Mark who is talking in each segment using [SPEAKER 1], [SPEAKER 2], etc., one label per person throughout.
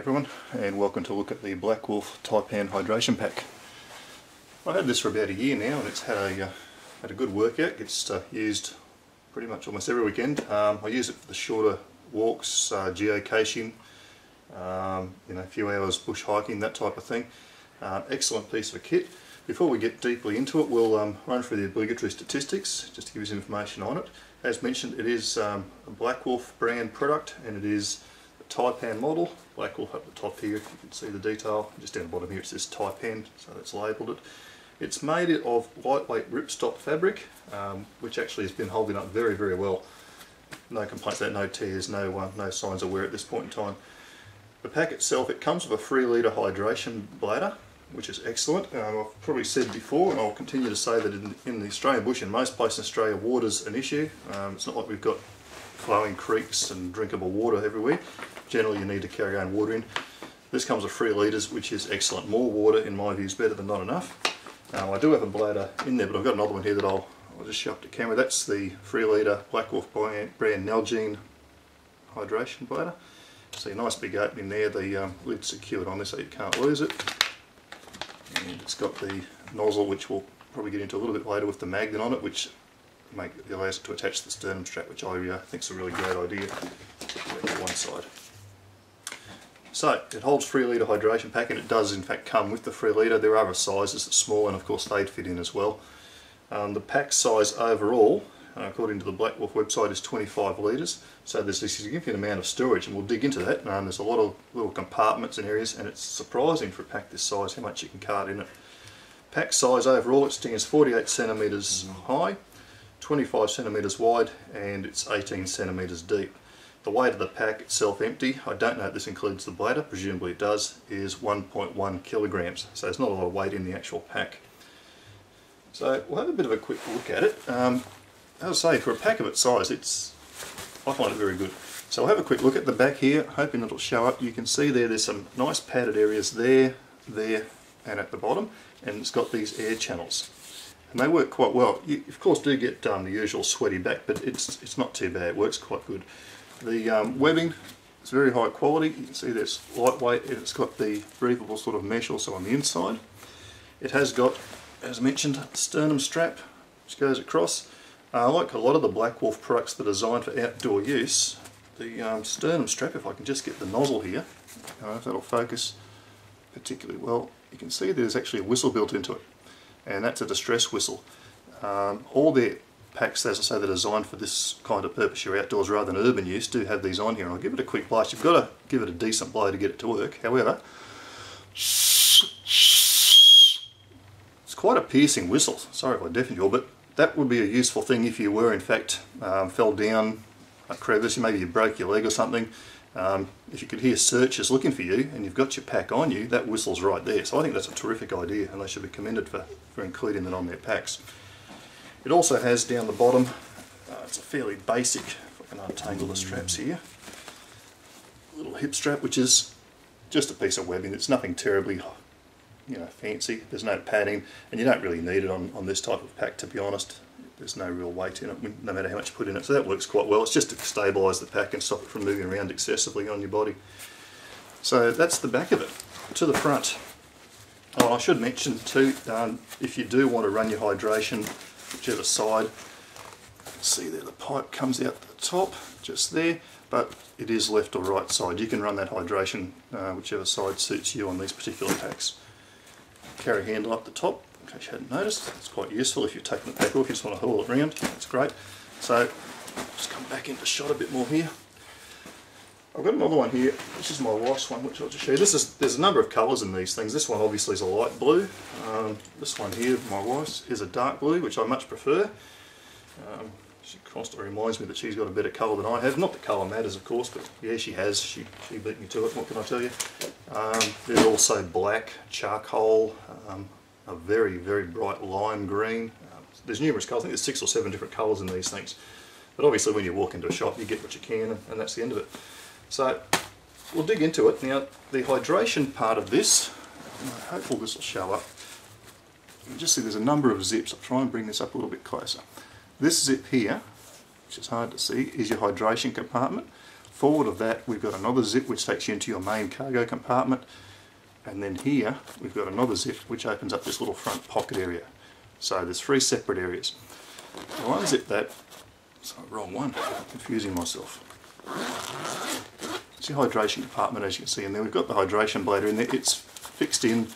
[SPEAKER 1] everyone, and welcome to look at the Black Wolf Taipan hydration pack. I've had this for about a year now, and it's had a good workout. It's used pretty much almost every weekend. I use it for the shorter walks, geocaching, a few hours bush hiking, that type of thing. Excellent piece of kit. Before we get deeply into it, we'll run through the obligatory statistics just to give you some information on it. As mentioned, it is a Black Wolf brand product, and it is a Taipan model. Black Wolf up the top here, if you can see the detail. Just down the bottom here it says Taipan, so that's labelled it. It's made of lightweight ripstop fabric, which actually has been holding up very, very well. No complaints about no tears, no signs of wear at this point in time. The pack itself, it comes with a 3 litre hydration bladder, which is excellent. I've probably said before, and I'll continue to say that in the Australian bush, in most places in Australia, water's an issue. It's not like we've got flowing creeks and drinkable water everywhere. Generally you need to carry your own water in. This comes with 3 litres, which is excellent. More water, in my view, is better than not enough. I do have a bladder in there, but I've got another one here that I'll just show up to camera. That's the 3 litre Black Wolf brand Nalgene hydration bladder. See a nice big opening there. The lid's secured on this so you can't lose it. And it's got the nozzle, which we'll probably get into a little bit later, with the magnet on it, which allows it to attach to the sternum strap, which I think is a really great idea. Put that to one side. So it holds 3 litre hydration pack, and it does in fact come with the 3 litre. There are other sizes that's small, and of course they'd fit in as well. The pack size overall, according to the Black Wolf website, is 25 litres, so there's a significant amount of storage, and we'll dig into that. There's a lot of little compartments and areas, and it's surprising for a pack this size how much you can cart in it. Pack size overall, it stands 48 centimetres high, 25 centimetres wide, and it's 18 centimetres deep. The weight of the pack itself, empty, I don't know if this includes the bladder, presumably it does, is 1.1 kilograms, so there's not a lot of weight in the actual pack. So we'll have a bit of a quick look at it. As I say, for a pack of its size, I find it very good. So we'll have a quick look at the back here, hoping it'll show up. You can see there's some nice padded areas there, and at the bottom, and it's got these air channels. And they work quite well. You of course do get the usual sweaty back, but it's not too bad, it works quite good. The webbing is very high quality. You can see there's lightweight, and it's got the breathable sort of mesh also on the inside. It has got, as mentioned, a sternum strap which goes across. Like a lot of the Black Wolf products that are designed for outdoor use, the sternum strap, if I can just get the nozzle here, I don't know if that'll focus particularly well, you can see there's actually a whistle built into it, and that's a distress whistle. All their packs, as I say, that are designed for this kind of purpose, your outdoors rather than urban use, do have these on here, and I'll give it a quick blast. You've got to give it a decent blow to get it to work. However, it's quite a piercing whistle. Sorry if I deafened you all, but that would be a useful thing if you were in fact fell down a crevice, maybe you broke your leg or something. If you could hear searchers looking for you and you've got your pack on you, that whistle's right there. So I think that's a terrific idea, and they should be commended for including that on their packs. It also has down the bottom, it's a fairly basic, if I can untangle the straps here, a little hip strap, which is just a piece of webbing. It's nothing terribly fancy. There's no padding, and you don't really need it on this type of pack, to be honest. There's no real weight in it, no matter how much you put in it, so that works quite well. It's just to stabilise the pack and stop it from moving around excessively on your body. So that's the back of it. To the front. Oh, I should mention too, if you do want to run your hydration whichever side, see there the pipe comes out the top, just there, but it is left or right side. You can run that hydration whichever side suits you on these particular packs. Carry handle up the top, in case you hadn't noticed. It's quite useful if you're taking the pack off, you just want to haul it around, that's great. So, just come back into shot a bit more here. I've got another one here, this is my wife's one, which I'll just show you. There's a number of colours in these things. This one obviously is a light blue. This one here, my wife's, is a dark blue, which I much prefer. She constantly reminds me that she's got a better colour than I have. Not that colour matters, of course, but yeah, she has. She beat me to it, what can I tell you? There's also black, charcoal, a very, very bright lime green. There's numerous colours. I think there's 6 or 7 different colours in these things. But obviously when you walk into a shop, you get what you can, and that's the end of it. So we'll dig into it. Now the hydration part of this, hopefully this will show up. You can just see there's a number of zips. I'll try and bring this up a little bit closer. This zip here, which is hard to see, is your hydration compartment. Forward of that we've got another zip which takes you into your main cargo compartment, and then here we've got another zip which opens up this little front pocket area. So there's 3 separate areas. I'll unzip that. Sorry, wrong one, confusing myself. It's the hydration compartment, as you can see in there. We've got the hydration bladder in there. It's fixed in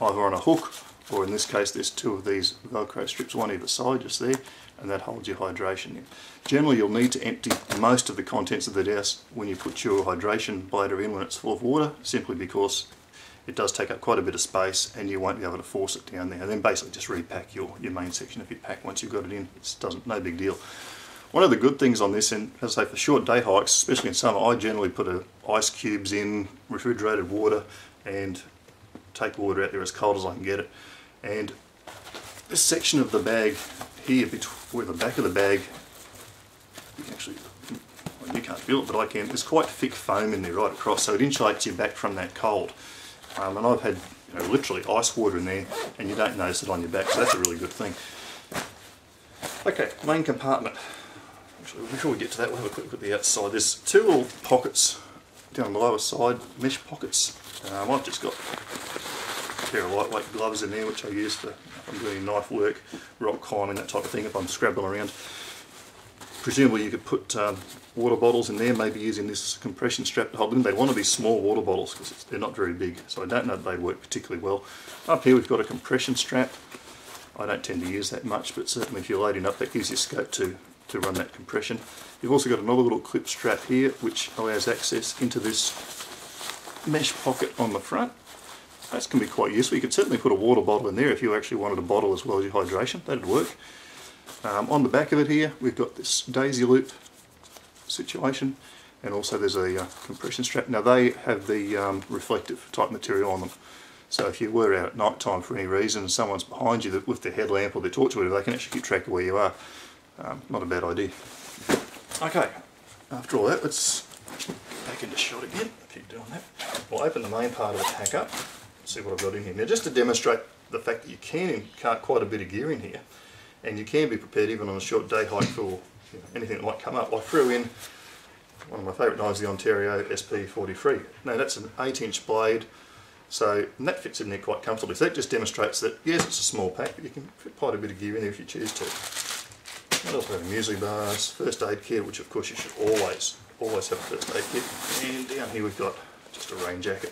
[SPEAKER 1] either on a hook, or in this case there's 2 of these Velcro strips, one either side, just there, and that holds your hydration in. Generally you'll need to empty most of the contents of the dowse when you put your hydration bladder in when it's full of water, simply because it does take up quite a bit of space and you won't be able to force it down there. And then basically just repack your main section of your pack once you've got it in. It's no big deal. One of the good things on this, and as I say, for short day hikes, especially in summer, I generally put ice cubes in, refrigerated water, and take water out there as cold as I can get it. And this section of the bag here, where the back of the bag, you can actually, well, you can't feel it, but I can, there's quite thick foam in there right across, so it insulates your back from that cold. And I've had literally ice water in there, and you don't notice it on your back, so that's a really good thing. Okay, main compartment. Actually, before we get to that, we'll have a quick look at the outside. There's 2 little pockets down the lower side, mesh pockets. I've just got a pair of lightweight gloves in there, which I use for if I'm doing knife work, rock climbing, that type of thing, if I'm scrabbling around. Presumably you could put water bottles in there, maybe using this compression strap to hold them. They want to be small water bottles because they're not very big, so I don't know that they work particularly well. Up here we've got a compression strap. I don't tend to use that much, but certainly if you're loading up, that gives you scope to run that compression. You've also got another little clip strap here which allows access into this mesh pocket on the front. That can be quite useful. You could certainly put a water bottle in there if you actually wanted a bottle as well as your hydration. That'd work. On the back of it here we've got this daisy loop situation, and also there's a compression strap. Now they have the reflective type material on them, so if you were out at night time for any reason and someone's behind you with their headlamp or their torch or whatever, they can actually keep track of where you are. Not a bad idea. Okay, after all that, let's back into shot again. Keep doing that. We'll open the main part of the pack up, see what I've got in here. Now, just to demonstrate the fact that you can cart quite a bit of gear in here, and you can be prepared even on a short day hike for anything that might come up. I threw in one of my favourite knives, the Ontario SP43. Now that's an 8-inch blade, so and that fits in there quite comfortably. So that just demonstrates that yes, it's a small pack, but you can fit quite a bit of gear in there if you choose to. I also have muesli bars, first aid kit, which of course you should always have a first aid kit. And down here we've got just a rain jacket.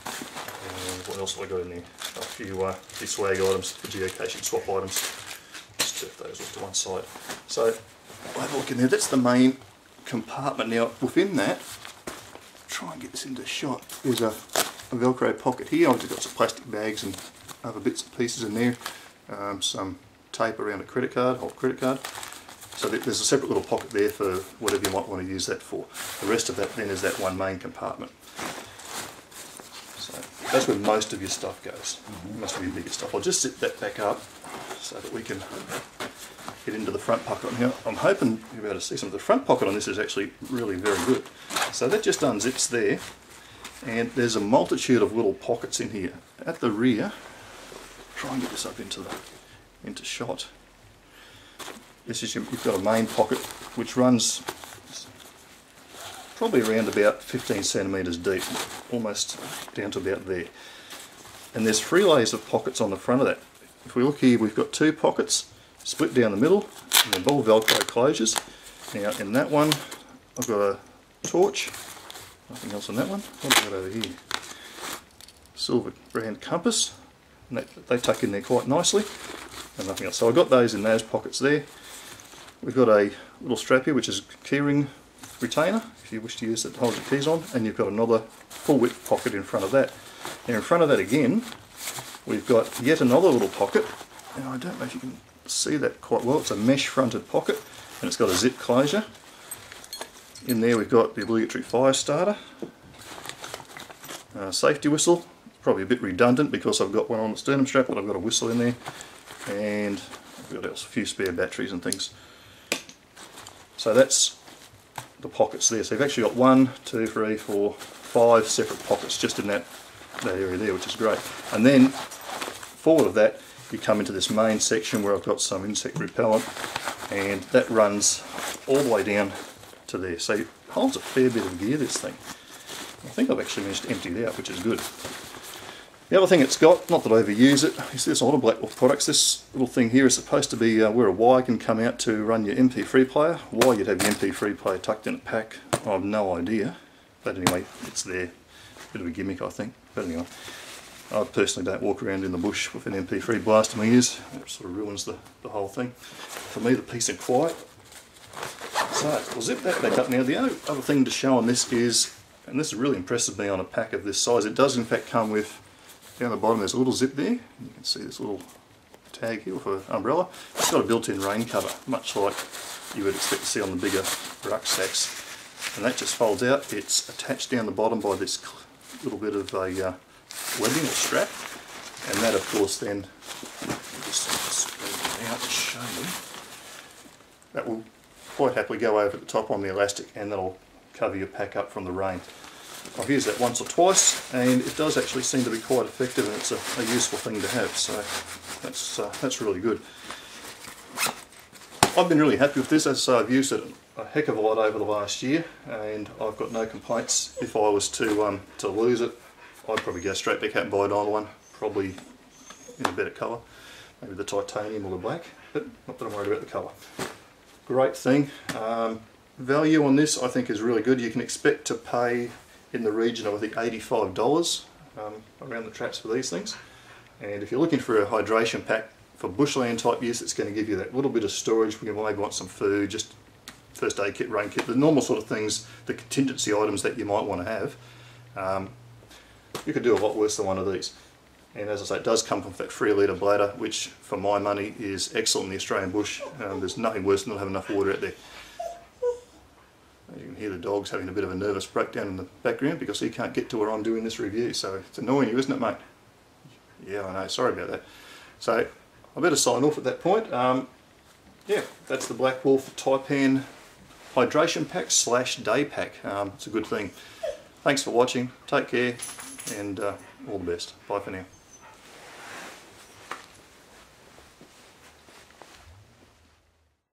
[SPEAKER 1] And what else have I got in there? A few swag items, the geocaching swap items. Just turf those off to one side. So I'll have a look in there. That's the main compartment. Now within that, try and get this into shot. There's a Velcro pocket here. I've just got some plastic bags and other bits and pieces in there. Some tape around a credit card, old credit card. So there's a separate little pocket there for whatever you might want to use that for. The rest of that then is that one main compartment. So that's where most of your stuff goes, most of your bigger stuff. I'll just zip that back up so that we can get into the front pocket. Now I'm hoping you'll be able to see some of the front pocket on this is actually really very good. So that just unzips there, and there's a multitude of little pockets in here. At the rear, try and get this up into shot. This is you've got a main pocket which runs probably around about 15 centimetres deep, almost down to about there. And there's 3 layers of pockets on the front of that. If we look here, we've got 2 pockets split down the middle, and they're all Velcro closures. Now in that one, I've got a torch, nothing else in that one. What have I got over here? Silver brand compass, and they tuck in there quite nicely. And nothing else. So I've got those in those pockets there. We've got a little strap here which is a keyring retainer if you wish to use it to hold your keys on, and you've got another full width pocket in front of that. Now in front of that again we've got yet another little pocket, and I don't know if you can see that quite well. It's a mesh fronted pocket and it's got a zip closure. In there we've got the obligatory fire starter, safety whistle, probably a bit redundant because I've got one on the sternum strap, but I've got a whistle in there. And what else? A few spare batteries and things. So that's the pockets there. So you've actually got 1, 2, 3, 4, 5 separate pockets just in that area there, which is great. And then forward of that you come into this main section where I've got some insect repellent, and that runs all the way down to there. So holds a fair bit of gear, this thing. I think I've actually managed to empty it out, which is good. The other thing it's got, not that I ever use it, you see there's a lot of Black Wolf products, this little thing here is supposed to be where a wire can come out to run your MP3 player. Why you'd have your MP3 player tucked in a pack, I have no idea. But anyway, it's there. Bit of a gimmick, I think. But anyway, I personally don't walk around in the bush with an MP3 blast in my ears. It sort of ruins the whole thing. For me, the peace and quiet. So, we'll zip that back up now. The other thing to show on this is, and this really impresses me on a pack of this size, it does in fact come with, down the bottom there's a little zip there. You can see this little tag here for an umbrella. It's got a built-in rain cover, much like you would expect to see on the bigger rucksacks. And that just folds out. It's attached down the bottom by this little bit of a webbing or strap. And that of course then, just spread it out to show you, that will quite happily go over the top on the elastic and that'll cover your pack up from the rain. I've used that once or twice and it does actually seem to be quite effective, and it's a useful thing to have, so that's really good. I've been really happy with this. As I say, I've used it a heck of a lot over the last year and I've got no complaints. If I was to lose it, I'd probably go straight back out and buy another one, probably in a better colour, maybe the titanium or the black, but not that I'm worried about the colour. Great thing. Value on this I think is really good. You can expect to pay in the region of I think $85 around the traps for these things, and if you're looking for a hydration pack for bushland type use, it's going to give you that little bit of storage when you maybe want some food, just first aid kit, rain kit, the normal sort of things, the contingency items that you might want to have. You could do a lot worse than one of these. And as I say, it does come with that 3-litre bladder, which for my money is excellent in the Australian bush. There's nothing worse than not having enough water out there. You can hear the dog's having a bit of a nervous breakdown in the background because he can't get to where I'm doing this review, so it's annoying you, isn't it, mate? Yeah, I know, sorry about that. So I better sign off at that point. Yeah, that's the Black Wolf Taipan hydration pack / day pack. It's a good thing. Thanks for watching, take care, and all the best. Bye for now.